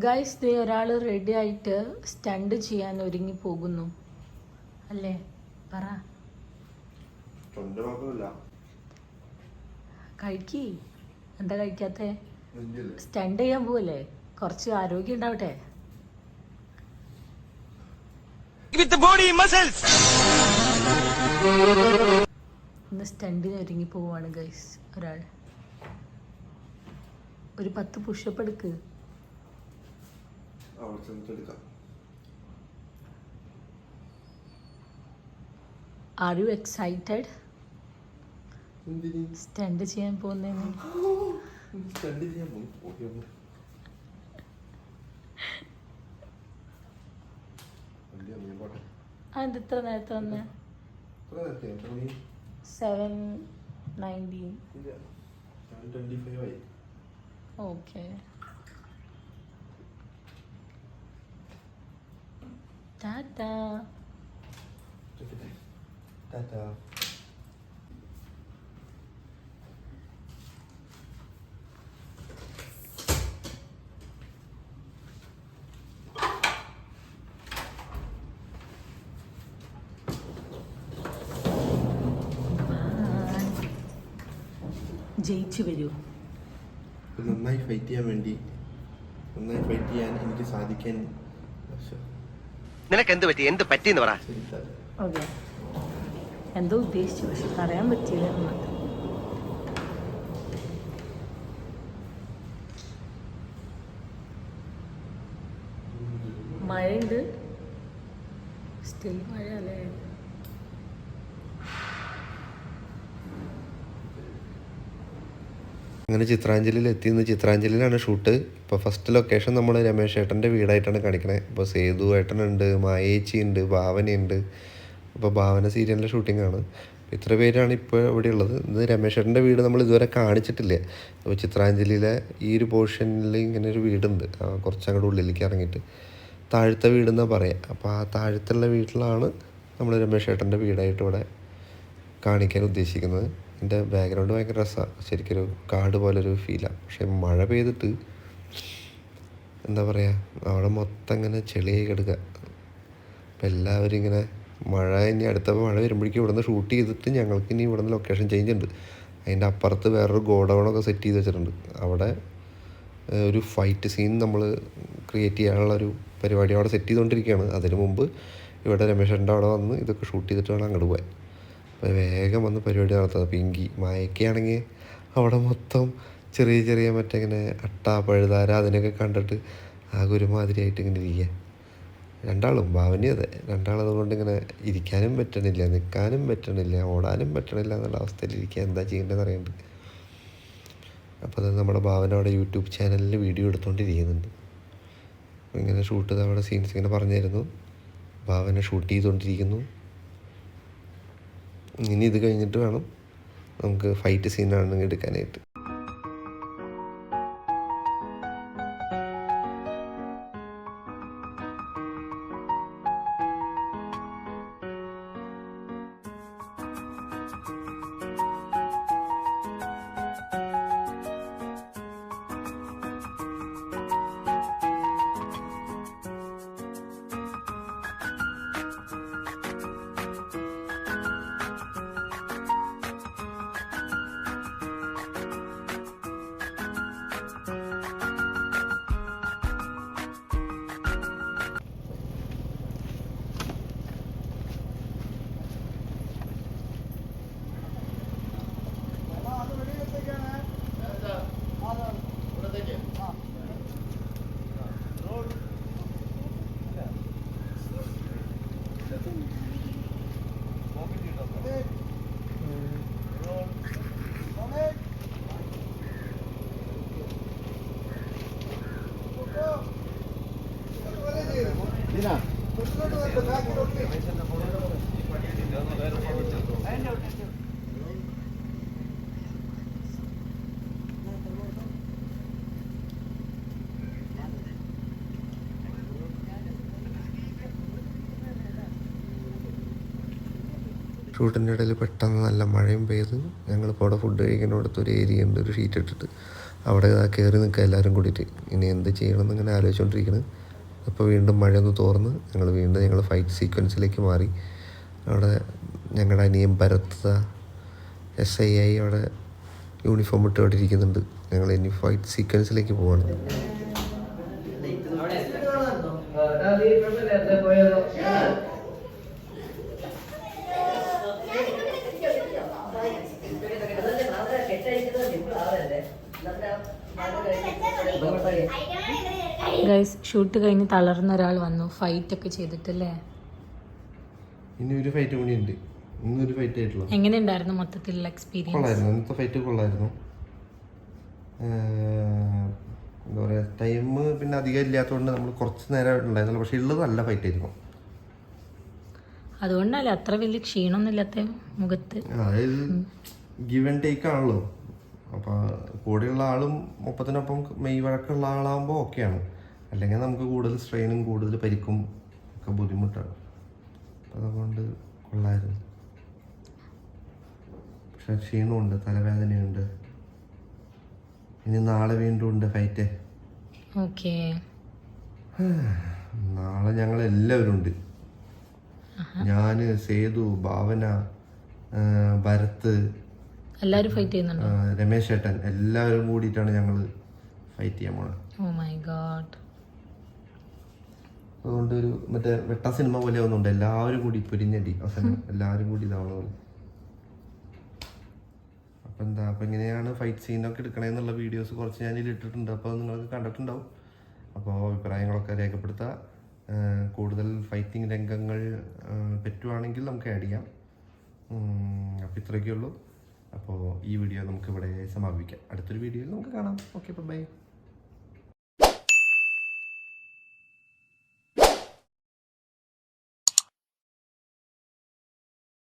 Guys ദേ ഒരാൾ ready ആയിട്ട് stunt ചെയ്യാൻ ഒരുങ്ങി പോകുന്നു അല്ലേ? പറ. കഴിക്കി. എന്താ കഴിക്കാത്തെ? സ്റ്റണ്ട് ചെയ്യാൻ പോവല്ലേ? കുറച്ച് ആരോഗ്യം ഉണ്ടാവട്ടെ. ഇന്ന് സ്റ്റണ്ടിന് ഒരുങ്ങി പോവാണ് ഗൈസ് ഒരാൾ. ഒരു 10 പുഷപ്പ് എടുക്ക്. Are you excited? സ്റ്റണ്ട് ചെയ്യാൻ പോകുന്നതിന്. അത് എത്ര നേരത്തെ വന്ന്? 7:19. ഓക്കെ. ടാറ്റാ. ടാറ്റാ. ജയിച്ചു വരൂ. നന്നായി ഫൈറ്റ് ചെയ്യാൻ എനിക്ക് സാധിക്കാൻ. നിനക്ക് എന്ത് പറ്റി? എന്ത് പറ്റിയെന്ന് പറ. ഓക്കെ, എന്തോ ഉദ്ദേശിച്ചു പക്ഷെ പറയാൻ പറ്റിയില്ല. മഴയുണ്ട്, സ്റ്റിൽ മഴ അല്ലേ? അങ്ങനെ ചിത്രാഞ്ജലിയിൽ എത്തിയെന്ന്. ചിത്രാഞ്ജലിയിലാണ് ഷൂട്ട്. ഇപ്പോൾ ഫസ്റ്റ് ലൊക്കേഷൻ നമ്മൾ രമേശ് ഏട്ടൻ്റെ വീടായിട്ടാണ് കാണിക്കണത്. ഇപ്പോൾ സേതു ഏട്ടനുണ്ട്, മായേച്ചി ഉണ്ട്, ഭാവനയുണ്ട്. അപ്പോൾ ഭാവന സീരിയലിൻ്റെ ഷൂട്ടിങ്ങാണ്. ഇത്ര പേരാണ് ഇപ്പോൾ ഇവിടെ ഉള്ളത്. ഇത് രമേശ് ഏട്ടൻ്റെ വീട് നമ്മൾ ഇതുവരെ കാണിച്ചിട്ടില്ല. അപ്പോൾ ചിത്രാഞ്ജലിയിലെ ഈ ഒരു പോർഷനിൽ ഇങ്ങനെ ഒരു വീടുണ്ട്, കുറച്ചങ്ങോട്ട് ഉള്ളിലേക്ക് ഇറങ്ങിയിട്ട് താഴത്തെ വീടെന്നാണ് പറയുക. അപ്പോൾ ആ താഴത്തുള്ള വീട്ടിലാണ് നമ്മൾ രമേശ് ഏട്ടൻ്റെ വീടായിട്ട് ഇവിടെ കാണിക്കാൻ ഉദ്ദേശിക്കുന്നത്. എൻ്റെ ബാക്ക്ഗ്രൗണ്ട് ഭയങ്കര രസമാണ്, ശരിക്കൊരു കാട് പോലൊരു ഫീലാണ്. പക്ഷേ മഴ പെയ്തിട്ട് എന്താ പറയുക, അവിടെ മൊത്തം ഇങ്ങനെ ചെളിയായി കിടക്കുക. അപ്പം എല്ലാവരും ഇങ്ങനെ മഴ ഇനി അടുത്ത മഴ വരുമ്പോഴേക്കും ഇവിടെ നിന്ന് ഷൂട്ട് ചെയ്തിട്ട് ഞങ്ങൾക്ക് ഇനി ഇവിടെ നിന്ന് ലൊക്കേഷൻ ചേഞ്ച് ഉണ്ട്. അതിൻ്റെ അപ്പുറത്ത് വേറൊരു ഗോഡൗണൊക്കെ സെറ്റ് ചെയ്ത് വെച്ചിട്ടുണ്ട്. അവിടെ ഒരു ഫൈറ്റ് സീൻ നമ്മൾ ക്രിയേറ്റ് ചെയ്യാനുള്ളൊരു പരിപാടി അവിടെ സെറ്റ് ചെയ്തുകൊണ്ടിരിക്കുകയാണ്. അതിന് മുമ്പ് ഇവിടെ രമേശൻ്റെ അവിടെ വന്ന് ഇതൊക്കെ ഷൂട്ട് ചെയ്തിട്ട് വേണം അങ്ങോട്ട് പോകാൻ. അപ്പോൾ വേഗം വന്ന് പരിപാടി നടത്തുന്നത്. പിങ്കി മായക്കയാണെങ്കിൽ അവിടെ മൊത്തം ചെറിയ ചെറിയ ഇങ്ങനെ അട്ട പഴുതാര അതിനൊക്കെ കണ്ടിട്ട് ആകെ ഒരുമാതിരിയായിട്ട് ഇങ്ങനെ ഇരിക്കുക. രണ്ടാളും ഭാവനയും അതെ, രണ്ടാളതുകൊണ്ട് ഇങ്ങനെ ഇരിക്കാനും പറ്റണില്ല, നിൽക്കാനും പറ്റണില്ല, ഓടാനും പറ്റണില്ല എന്നുള്ള അവസ്ഥയിൽ ഇരിക്കുക. എന്താ ചെയ്യേണ്ടതെന്ന് അറിയുന്നുണ്ട്. അപ്പോൾ അത് നമ്മുടെ ഭാവന അവിടെ യൂട്യൂബ് ചാനലിൽ വീഡിയോ എടുത്തുകൊണ്ടിരിക്കുന്നുണ്ട്. ഇങ്ങനെ ഷൂട്ട് ചെയ്ത് അവിടെ സീൻസ് ഇങ്ങനെ പറഞ്ഞിരുന്നു. ഭാവന ഷൂട്ട് ചെയ്തുകൊണ്ടിരിക്കുന്നു. ഇനി ഇത് കഴിഞ്ഞിട്ട് വേണം നമുക്ക് ഫൈറ്റ് സീനാണ് എടുക്കാനായിട്ട്. ഷൂട്ടിൻ്റെ ഇടയിൽ പെട്ടെന്ന് നല്ല മഴയും പെയ്ത് ഞങ്ങളിപ്പോൾ അവിടെ ഫുഡ് കഴിക്കുന്നിടത്ത് ഒരു ഏരിയ ഉണ്ട്, ഒരു ഷീറ്റ് ഇട്ടിട്ട് അവിടെ കയറി നിൽക്കുക എല്ലാവരും കൂടിയിട്ട്. ഇനി എന്ത് ചെയ്യണമെന്ന് ഇങ്ങനെ ആലോചിച്ചുകൊണ്ടിരിക്കുന്നത്. അപ്പോൾ വീണ്ടും മഴയൊന്ന് തോർന്ന് ഞങ്ങൾ ഫൈറ്റ് സീക്വൻസിലേക്ക് മാറി. അവിടെ ഞങ്ങളുടെ അനിയൻ ഭരത് SI ആയി അവിടെ യൂണിഫോം ഇട്ട് അവിടെ ഇരിക്കുന്നുണ്ട്. ഞങ്ങൾ ഇനി ഫൈറ്റ് സീക്വൻസിലേക്ക് പോവാണ്. ഗൈസ്, ഷൂട്ട് കഴിഞ്ഞ് തളർന്ന ഒരാൾ വന്നു ഫൈറ്റ് ഒക്കെ ചെയ്തിട്ടല്ലേ. ഇനി ഒരു ഫൈറ്റ് കൂടി ഉണ്ട്. ഇന്നൊരു ഫൈറ്റ് ആയിട്ടുള്ളൂ. എങ്ങനെയുണ്ടായിരുന്നു മൊത്തത്തിലുള്ള എക്സ്പീരിയൻസ്? കൊള്ളായിരുന്നു. ഇന്നത്തെ ഫൈറ്റ് കൊള്ളായിരുന്നു. എന്താ പറയുക, ടൈം പിന്നെ അധികം ഇല്ലാത്തതുകൊണ്ട് നമ്മൾ കുറച്ച് നേരം ഉണ്ടായിരുന്നുള്ളൂ. പക്ഷെ ഉള്ളത് നല്ല ഫൈറ്റ് ആയിരുന്നു. അതുകൊണ്ടല്ലേ അത്ര വലിയ ക്ഷീണമൊന്നും ഇല്ലാത്ത മുഖത്ത്. അതായത് ഗിവ് ആൻഡ് ടേക്ക് ആണല്ലോ. അപ്പോൾ കൂടെയുള്ള ആളും ഒപ്പത്തിനൊപ്പം മെയ് വഴക്കുള്ള ആളാകുമ്പോൾ ഓക്കെയാണ്. അല്ലെങ്കിൽ നമുക്ക് കൂടുതൽ സ്ട്രെയിനും കൂടുതൽ പരിക്കും ഒക്കെ ബുദ്ധിമുട്ടാണ്. അപ്പം അതുകൊണ്ട് കൊള്ളായിരുന്നു. പക്ഷെ ക്ഷീണമുണ്ട്, തലവേദനയുണ്ട്. ഇനി നാളെ വീണ്ടും ഉണ്ട് ഫൈറ്റ്. ഓക്കെ, നാളെ ഞങ്ങൾ എല്ലാവരും ഉണ്ട്. ഞാൻ, സേതു, ഭാവന, ഭരത്, എല്ലാവരും ഫൈറ്റ് ചെയ്യുന്നുണ്ടോ? രമേശ് ഏട്ടൻ, എല്ലാവരും കൂടിയിട്ടാണ് ഞങ്ങൾ ഫൈറ്റ് ചെയ്യാൻ പോണത്. Oh my God. അതുകൊണ്ട് ഒരു മറ്റേ വെട്ട സിനിമ പോലെ ഒന്നുണ്ട്. എല്ലാവരും കൂടി പൊരിഞ്ഞടി അവസാനം എല്ലാവരും കൂടി ഇതാവണ പോലെ. അപ്പം ഇങ്ങനെയാണ് ഫൈറ്റ് സീനൊക്കെ എടുക്കണേന്നുള്ള വീഡിയോസ് കുറച്ച് ഞാൻ ഇട്ടിട്ടുണ്ട്. അപ്പോൾ നിങ്ങൾക്ക് കണ്ടിട്ടുണ്ടാവും. അപ്പോൾ അഭിപ്രായങ്ങളൊക്കെ രേഖപ്പെടുത്തുക. കൂടുതൽ ഫൈറ്റിംഗ് രംഗങ്ങൾ പറ്റുവാണെങ്കിൽ നമുക്ക് ആഡ് ചെയ്യാം. അപ്പോൾ ഇത്രയൊക്കെ ഉള്ളൂ. അപ്പോൾ ഈ വീഡിയോ നമുക്ക് ഇവിടെ സമാപിക്കാം. അടുത്തൊരു വീഡിയോയിൽ നമുക്ക് കാണാം. Okay, by.